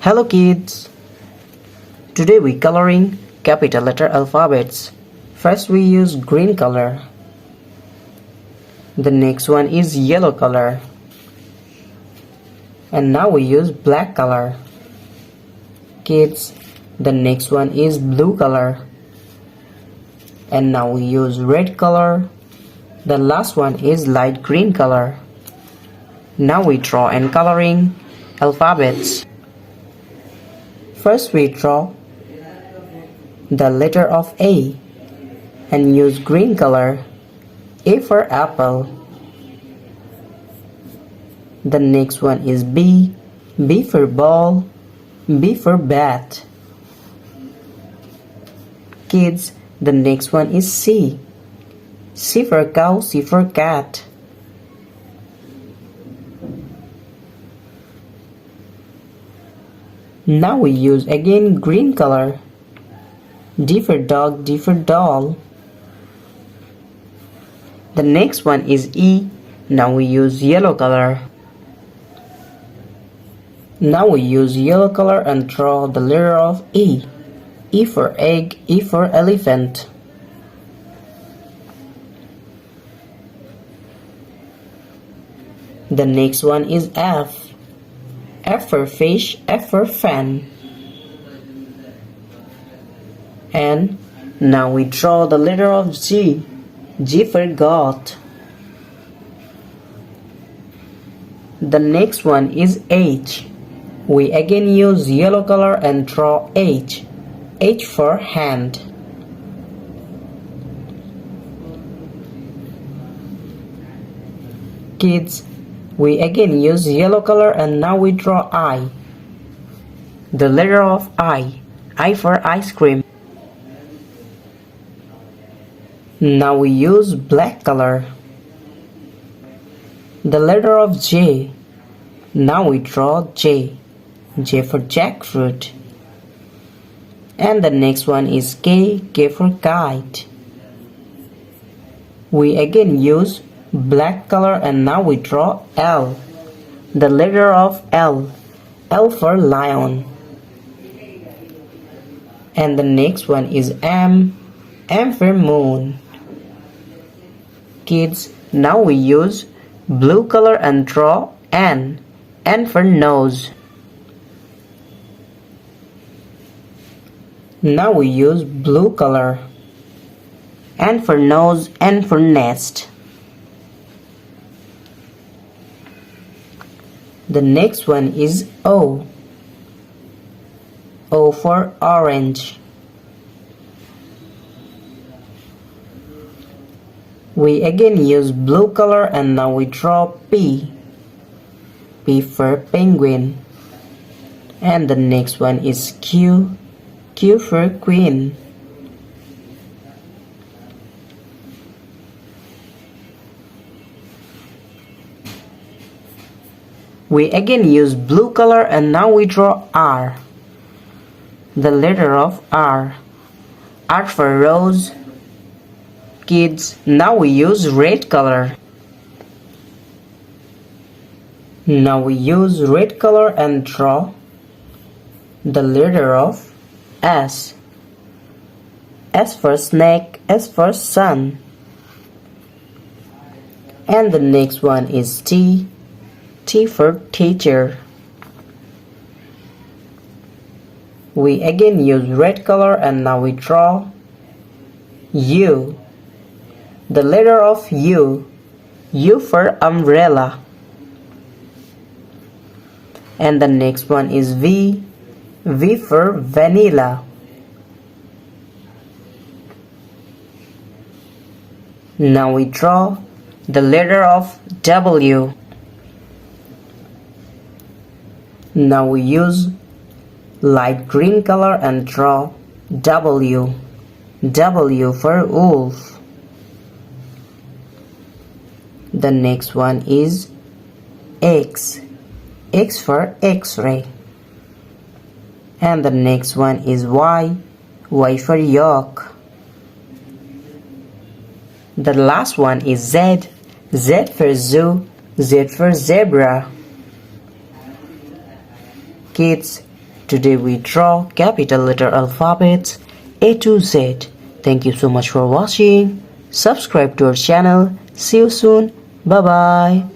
Hello kids! Today we coloring capital letter alphabets. First we use green color. The next one is yellow color. And now we use black color. Kids, the next one is blue color. And now we use red color. The last one is light green color. Now we draw and coloring alphabets. First we draw the letter of A and use green color. A for apple. The next one is B. B for ball. B for bat. Kids, the next one is C. C for cow. C for cat. Now we use again green color. D for dog. D for doll. The next one is E. Now we use yellow color. Now we use yellow color and draw the letter of E. E for egg. E for elephant. The next one is F. F for fish. F for fan. And now we draw the letter of G. G for goat. The next one is H. We again use yellow color and draw H. H for hand. Kids, we again use yellow color and now we draw I. The letter of I. I for ice cream. Now we use black color. The letter of J. Now we draw J. J for jackfruit. And the next one is K. K for kite. We again use black color and now we draw L. The letter of L. L for lion. And the next one is M. M for moon. Kids, now we use blue color and draw N. N for nose. Now we use blue color. N for nose, N for nest. The next one is O. O for orange. We again use blue color and now we draw P. P for penguin. And the next one is Q. Q for queen. We again use blue color and now we draw R. The letter of R. R for rose. Kids, now we use red color. Now we use red color and draw the letter of S. S for snake. S for sun. And the next one is T. T for teacher. We again use red color and now we draw U. The letter of U. U for umbrella. And the next one is V. V for vanilla. Now we draw the letter of W. Now we use light green color and draw W. W for wolf. The next one is X. X for X-ray. And the next one is Y. Y for yolk. The last one is Z. Z for zoo. Z for zebra. Kids, Today we draw capital letter alphabets A to Z. Thank you so much for watching. Subscribe to our channel. See you soon. Bye bye.